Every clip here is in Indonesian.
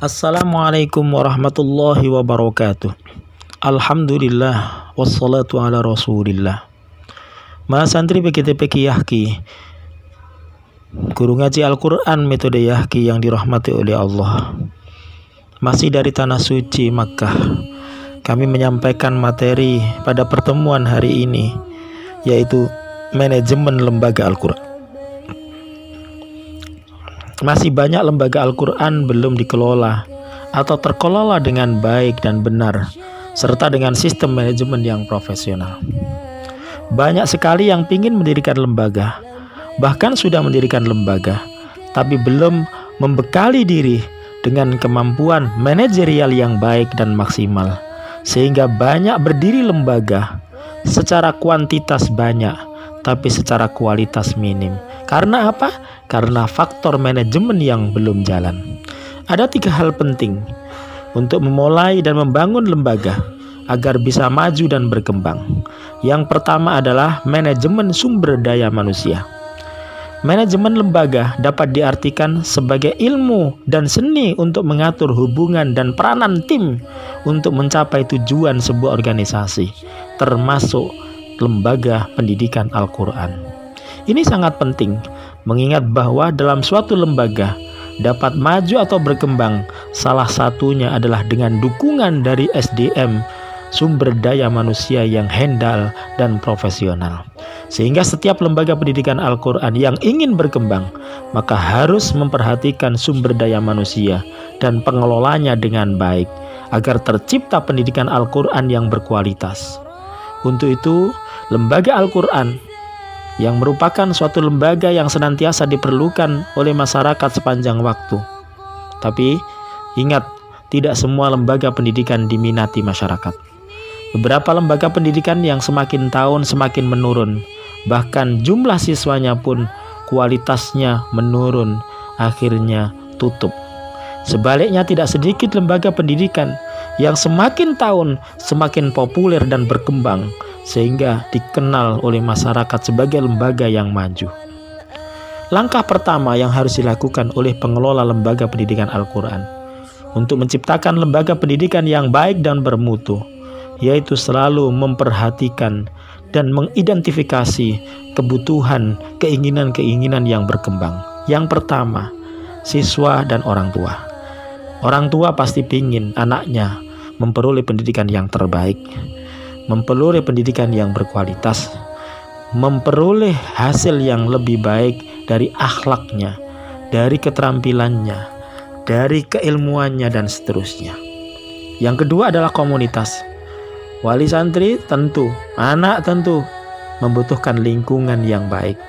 Assalamualaikum warahmatullahi wabarakatuh. Alhamdulillah wassalatu ala rasulillah. Mas santri PGTP Yahki, guru ngaji Al-Quran metode Yahki yang dirahmati oleh Allah. Masih dari tanah suci Makkah, kami menyampaikan materi pada pertemuan hari ini, yaitu manajemen lembaga Al-Quran. Masih banyak lembaga Al-Quran belum dikelola atau terkelola dengan baik dan benar, serta dengan sistem manajemen yang profesional. Banyak sekali yang ingin mendirikan lembaga, bahkan sudah mendirikan lembaga, tapi belum membekali diri dengan kemampuan manajerial yang baik dan maksimal, sehingga banyak berdiri lembaga secara kuantitas banyak, tapi secara kualitas minim. Karena apa? Karena faktor manajemen yang belum jalan. Ada 3 hal penting untuk memulai dan membangun lembaga agar bisa maju dan berkembang. Yang pertama adalah manajemen sumber daya manusia. Manajemen lembaga dapat diartikan sebagai ilmu dan seni untuk mengatur hubungan dan peranan tim untuk mencapai tujuan sebuah organisasi, termasuk lembaga pendidikan Al-Quran. Ini sangat penting, mengingat bahwa dalam suatu lembaga dapat maju atau berkembang, salah satunya adalah dengan dukungan dari SDM, sumber daya manusia yang handal dan profesional. Sehingga setiap lembaga pendidikan Al-Quran yang ingin berkembang, maka harus memperhatikan sumber daya manusia dan pengelolanya dengan baik, agar tercipta pendidikan Al-Quran yang berkualitas. Untuk itu, lembaga Al-Quran yang merupakan suatu lembaga yang senantiasa diperlukan oleh masyarakat sepanjang waktu. Tapi ingat, tidak semua lembaga pendidikan diminati masyarakat. Beberapa lembaga pendidikan yang semakin tahun semakin menurun, bahkan jumlah siswanya pun kualitasnya menurun, akhirnya tutup. Sebaliknya, tidak sedikit lembaga pendidikan yang semakin tahun semakin populer dan berkembang, sehingga dikenal oleh masyarakat sebagai lembaga yang maju. Langkah pertama yang harus dilakukan oleh pengelola lembaga pendidikan Al-Quran untuk menciptakan lembaga pendidikan yang baik dan bermutu, yaitu selalu memperhatikan dan mengidentifikasi kebutuhan, keinginan-keinginan yang berkembang. Yang pertama, siswa dan orang tua. Orang tua pasti ingin anaknya memperoleh pendidikan yang terbaik, memperoleh pendidikan yang berkualitas, memperoleh hasil yang lebih baik dari akhlaknya, dari keterampilannya, dari keilmuannya, dan seterusnya. Yang kedua adalah komunitas. Wali santri tentu, anak tentu membutuhkan lingkungan yang baik,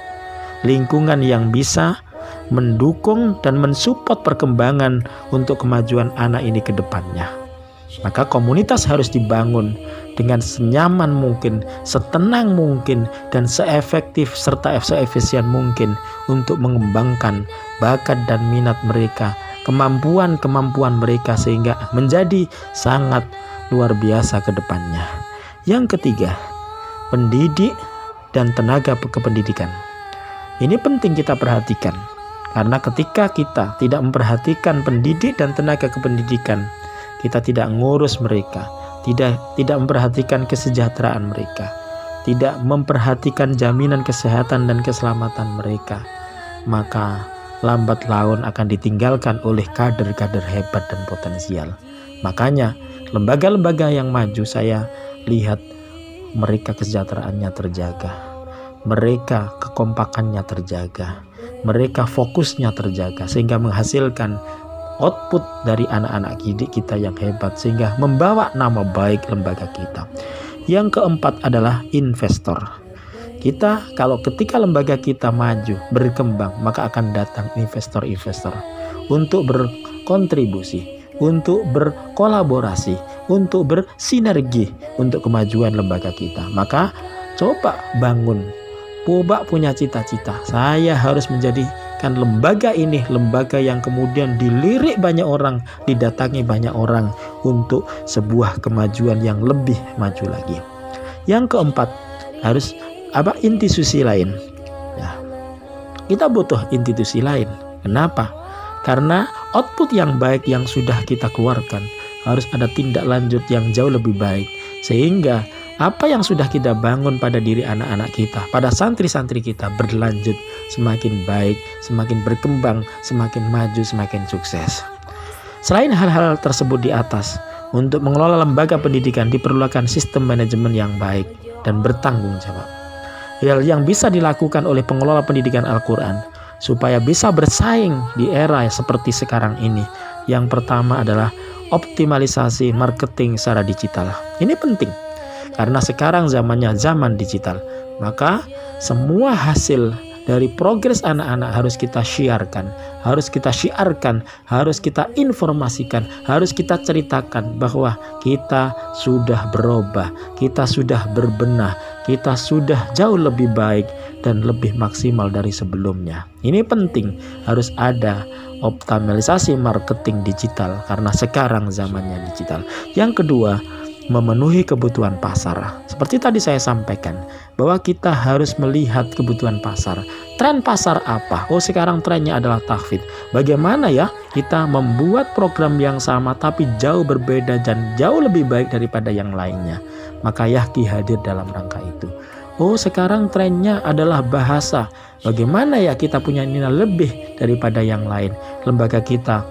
lingkungan yang bisa mendukung dan mensupport perkembangan untuk kemajuan anak ini ke depannya. Maka komunitas harus dibangun dengan senyaman mungkin, setenang mungkin, dan seefektif serta seefisien mungkin untuk mengembangkan bakat dan minat mereka, kemampuan-kemampuan mereka, sehingga menjadi sangat luar biasa ke depannya. Yang ketiga, pendidik dan tenaga kependidikan. Ini penting kita perhatikan, karena ketika kita tidak memperhatikan pendidik dan tenaga kependidikan, kita tidak ngurus mereka, tidak memperhatikan kesejahteraan mereka, tidak memperhatikan jaminan kesehatan dan keselamatan mereka, maka lambat laun akan ditinggalkan oleh kader-kader hebat dan potensial. Makanya lembaga-lembaga yang maju, saya lihat mereka kesejahteraannya terjaga, mereka kekompakannya terjaga, mereka fokusnya terjaga, sehingga menghasilkan output dari anak-anak didik kita yang hebat, sehingga membawa nama baik lembaga kita. Yang keempat adalah investor. Kita kalau ketika lembaga kita maju, berkembang, maka akan datang investor-investor untuk berkontribusi, untuk berkolaborasi, untuk bersinergi untuk kemajuan lembaga kita. Maka coba bangun, coba punya cita-cita, saya harus menjadikan lembaga ini lembaga yang kemudian dilirik banyak orang, didatangi banyak orang untuk sebuah kemajuan yang lebih maju lagi. Yang keempat, harus institusi lain. Ya, kita butuh institusi lain. Kenapa? Karena output yang baik yang sudah kita keluarkan, harus ada tindak lanjut yang jauh lebih baik. Sehingga apa yang sudah kita bangun pada diri anak-anak kita, pada santri-santri kita berlanjut semakin baik, semakin berkembang, semakin maju, semakin sukses. Selain hal-hal tersebut di atas, untuk mengelola lembaga pendidikan diperlukan sistem manajemen yang baik dan bertanggung jawab. Hal yang bisa dilakukan oleh pengelola pendidikan Al-Quran supaya bisa bersaing di era seperti sekarang ini. Yang pertama adalah optimalisasi marketing secara digital. Ini penting karena sekarang zamannya zaman digital. Maka semua hasil dari progres anak-anak harus kita syiarkan, harus kita syiarkan, harus kita informasikan, harus kita ceritakan bahwa kita sudah berubah, kita sudah berbenah, kita sudah jauh lebih baik dan lebih maksimal dari sebelumnya. Ini penting, harus ada optimalisasi marketing digital karena sekarang zamannya digital. Yang kedua, memenuhi kebutuhan pasar. Seperti tadi saya sampaikan bahwa kita harus melihat kebutuhan pasar. Tren pasar apa? Oh, sekarang trennya adalah tahfidz. Bagaimana ya kita membuat program yang sama tapi jauh berbeda dan jauh lebih baik daripada yang lainnya? Maka Yahki hadir dalam rangka itu. Oh, sekarang trennya adalah bahasa. Bagaimana ya kita punya nilai lebih daripada yang lain? Lembaga kita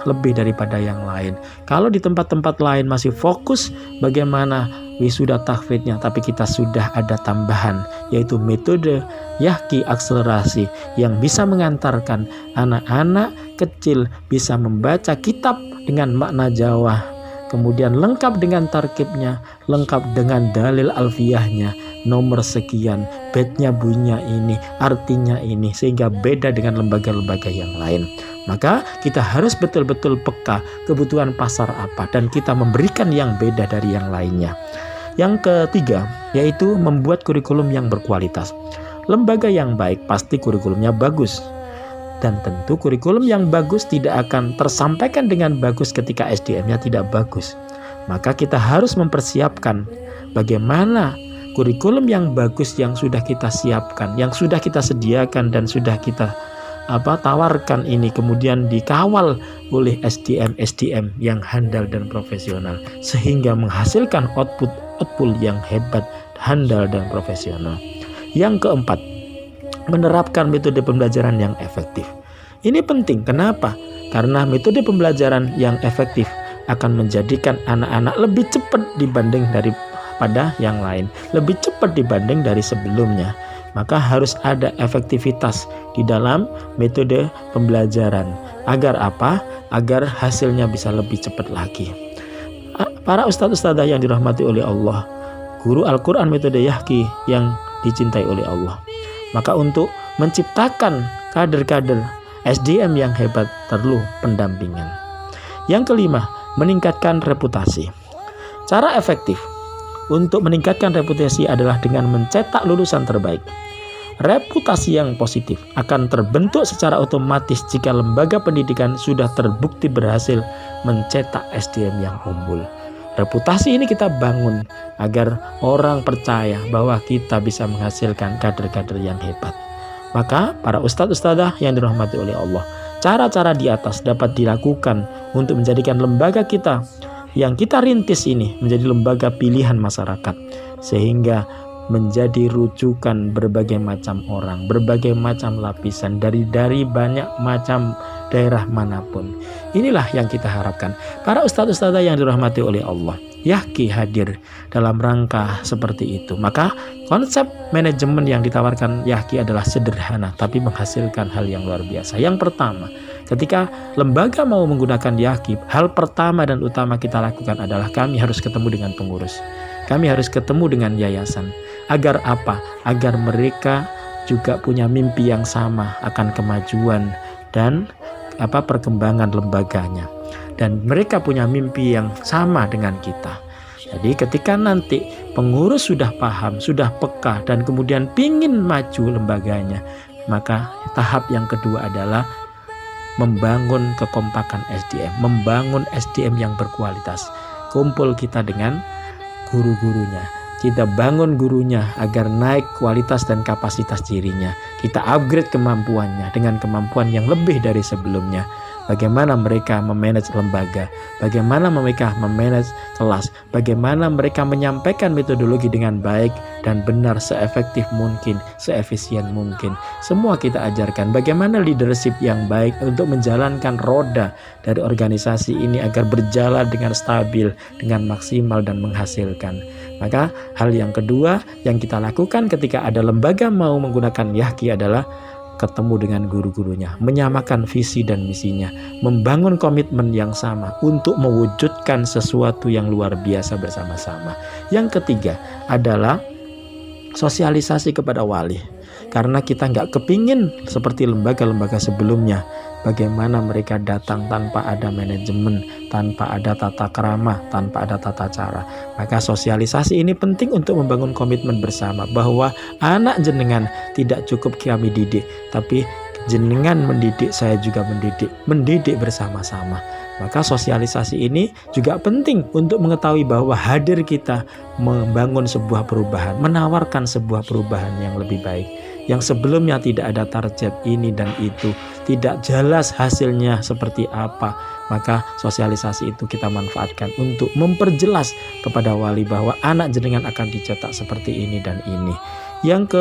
lebih daripada yang lain. Kalau di tempat-tempat lain masih fokus bagaimana wisuda tahfidznya, tapi kita sudah ada tambahan, yaitu metode Yahki akselerasi yang bisa mengantarkan anak-anak kecil bisa membaca kitab dengan makna Jawa, kemudian lengkap dengan tarkibnya, lengkap dengan dalil alfiyahnya, nomor sekian, baitnya bunyinya ini, artinya ini, sehingga beda dengan lembaga-lembaga yang lain. Maka kita harus betul-betul peka kebutuhan pasar apa dan kita memberikan yang beda dari yang lainnya. Yang ketiga, yaitu membuat kurikulum yang berkualitas. Lembaga yang baik pasti kurikulumnya bagus. Dan tentu kurikulum yang bagus tidak akan tersampaikan dengan bagus ketika SDM-nya tidak bagus. Maka kita harus mempersiapkan bagaimana kurikulum yang bagus yang sudah kita siapkan, yang sudah kita sediakan dan sudah kita tawarkan ini kemudian dikawal oleh SDM yang handal dan profesional sehingga menghasilkan output yang hebat, handal dan profesional. Yang keempat, menerapkan metode pembelajaran yang efektif. Ini penting. Kenapa? Karena metode pembelajaran yang efektif akan menjadikan anak-anak lebih cepat dibanding daripada yang lain, lebih cepat dibanding dari sebelumnya. Maka harus ada efektivitas di dalam metode pembelajaran. Agar apa? Agar hasilnya bisa lebih cepat lagi. Para ustadz-ustadzah yang dirahmati oleh Allah, guru Al-Quran metode Yahki yang dicintai oleh Allah. Maka untuk menciptakan kader-kader SDM yang hebat perlu pendampingan. Yang kelima, meningkatkan reputasi. Cara efektif untuk meningkatkan reputasi adalah dengan mencetak lulusan terbaik. Reputasi yang positif akan terbentuk secara otomatis jika lembaga pendidikan sudah terbukti berhasil mencetak SDM yang unggul. Reputasi ini kita bangun agar orang percaya bahwa kita bisa menghasilkan kader-kader yang hebat. Maka para ustadz-ustadzah yang dirahmati oleh Allah, cara-cara di atas dapat dilakukan untuk menjadikan lembaga kita yang kita rintis ini menjadi lembaga pilihan masyarakat, sehingga menjadi rujukan berbagai macam orang, berbagai macam lapisan dari banyak macam daerah manapun. Inilah yang kita harapkan. Para ustadz-ustadzah yang dirahmati oleh Allah, Yahki hadir dalam rangka seperti itu. Maka konsep manajemen yang ditawarkan Yahki adalah sederhana tapi menghasilkan hal yang luar biasa. Yang pertama, ketika lembaga mau menggunakan Yahki, hal pertama dan utama kita lakukan adalah kami harus ketemu dengan pengurus. Kami harus ketemu dengan yayasan. Agar apa? Agar mereka juga punya mimpi yang sama akan kemajuan dan perkembangan lembaganya. Dan mereka punya mimpi yang sama dengan kita. Jadi ketika nanti pengurus sudah paham, sudah peka dan kemudian pingin maju lembaganya, maka tahap yang kedua adalah membangun kekompakan SDM, membangun SDM yang berkualitas. Kumpul kita dengan guru-gurunya, kita bangun gurunya agar naik kualitas dan kapasitas dirinya, kita upgrade kemampuannya dengan kemampuan yang lebih dari sebelumnya. bagaimana mereka memanage lembaga, bagaimana mereka memanage kelas, bagaimana mereka menyampaikan metodologi dengan baik dan benar, seefektif mungkin, seefisien mungkin. Semua kita ajarkan bagaimana leadership yang baik untuk menjalankan roda dari organisasi ini agar berjalan dengan stabil, dengan maksimal dan menghasilkan. Maka hal yang kedua yang kita lakukan ketika ada lembaga mau menggunakan Yahki adalah ketemu dengan guru-gurunya, menyamakan visi dan misinya, membangun komitmen yang sama untuk mewujudkan sesuatu yang luar biasa bersama-sama. Yang ketiga adalah sosialisasi kepada wali. Karena kita nggak kepingin seperti lembaga-lembaga sebelumnya, bagaimana mereka datang tanpa ada manajemen, tanpa ada tata krama, tanpa ada tata cara. Maka sosialisasi ini penting untuk membangun komitmen bersama bahwa anak jenengan tidak cukup kami didik, tapi jenengan mendidik, saya juga mendidik bersama-sama. Maka sosialisasi ini juga penting untuk mengetahui bahwa hadir kita membangun sebuah perubahan, menawarkan sebuah perubahan yang lebih baik. Yang sebelumnya tidak ada target ini dan itu, tidak jelas hasilnya seperti apa, maka sosialisasi itu kita manfaatkan untuk memperjelas kepada wali bahwa anak jenengan akan dicetak seperti ini dan ini. Yang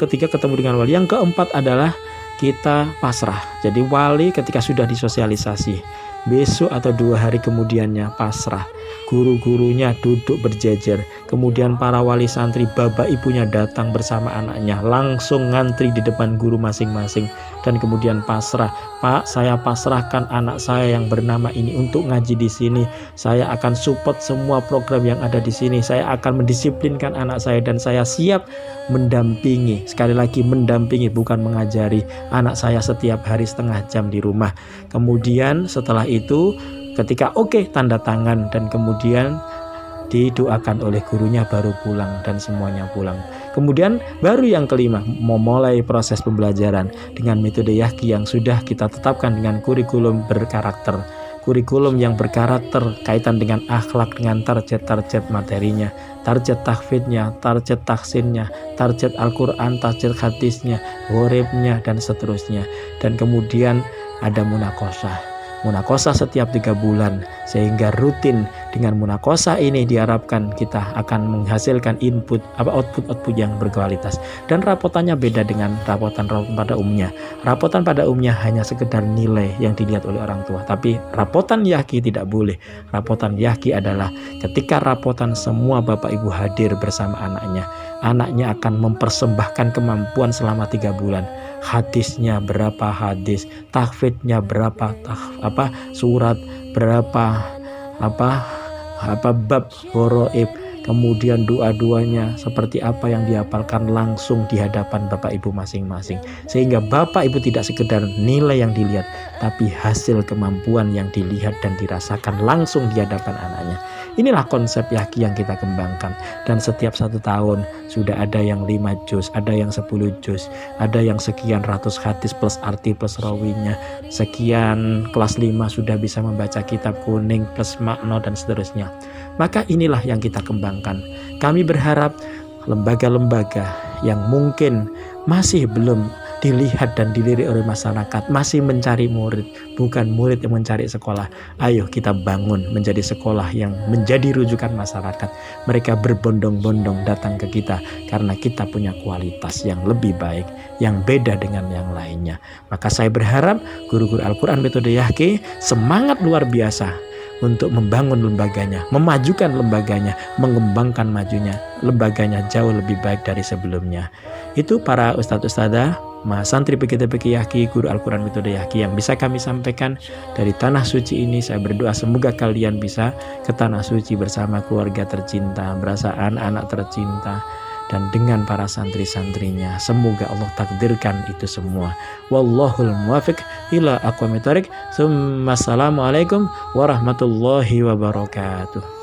ketiga ketemu dengan wali. Yang keempat adalah kita pasrah. Jadi wali ketika sudah disosialisasi, besok atau 2 hari kemudiannya pasrah. Guru-gurunya duduk berjejer, kemudian para wali santri bapak ibunya datang bersama anaknya, langsung ngantri di depan guru masing-masing, dan kemudian pasrah. Pak, saya pasrahkan anak saya yang bernama ini untuk ngaji di sini. Saya akan support semua program yang ada di sini. Saya akan mendisiplinkan anak saya dan saya siap mendampingi. Sekali lagi mendampingi, bukan mengajari anak saya setiap hari setengah jam di rumah. Kemudian setelah itu ketika tanda tangan dan kemudian didoakan oleh gurunya baru pulang dan semuanya pulang. Kemudian baru yang kelima memulai proses pembelajaran dengan metode Yahki yang sudah kita tetapkan dengan kurikulum berkarakter. Kurikulum yang berkarakter kaitan dengan akhlak, dengan target materinya, target tahfidnya, target tahsinnya, target Al-Quran, target hadisnya, ghoribnya dan seterusnya. Dan kemudian ada munakosah setiap 3 bulan, sehingga rutin dengan munakosah ini diharapkan kita akan menghasilkan output yang berkualitas. Dan rapotannya beda dengan rapotan pada umumnya. Rapotan pada umumnya hanya sekedar nilai yang dilihat oleh orang tua, tapi rapotan Yahki tidak boleh. Rapotan Yahki adalah ketika rapotan semua bapak ibu hadir bersama anaknya akan mempersembahkan kemampuan selama 3 bulan. Hadisnya berapa hadis, tahfidnya berapa surat, berapa bab ghoroib, kemudian doa-doanya seperti apa yang dihafalkan langsung di hadapan bapak ibu masing-masing, sehingga bapak ibu tidak sekedar nilai yang dilihat, tapi hasil kemampuan yang dilihat dan dirasakan langsung di hadapan anaknya. Inilah konsep Yahki yang kita kembangkan, dan setiap 1 tahun sudah ada yang 5 juz, ada yang 10 juz, ada yang sekian ratus hadis plus arti plus rawinya, sekian kelas 5 sudah bisa membaca kitab kuning plus makna dan seterusnya. Maka inilah yang kita kembangkan. Kami berharap lembaga-lembaga yang mungkin masih belum dilihat dan dilirik oleh masyarakat, masih mencari murid, bukan murid yang mencari sekolah. Ayo kita bangun menjadi sekolah yang menjadi rujukan masyarakat. Mereka berbondong-bondong datang ke kita karena kita punya kualitas yang lebih baik, yang beda dengan yang lainnya. Maka saya berharap guru-guru Al-Quran metode Yahki semangat luar biasa untuk membangun lembaganya, memajukan lembaganya, mengembangkan majunya lembaganya jauh lebih baik dari sebelumnya. Itu para ustadz-ustadzah, santri PGT Yahki, guru Al-Quran metode Yahki yang bisa kami sampaikan dari tanah suci ini. Saya berdoa semoga kalian bisa ke tanah suci bersama keluarga tercinta, berasa anak-anak tercinta, dan dengan para santri-santrinya. Semoga Allah takdirkan itu semua. Wallahul muwafiq ila aqwamit thoriq. Assalamualaikum warahmatullahi wabarakatuh.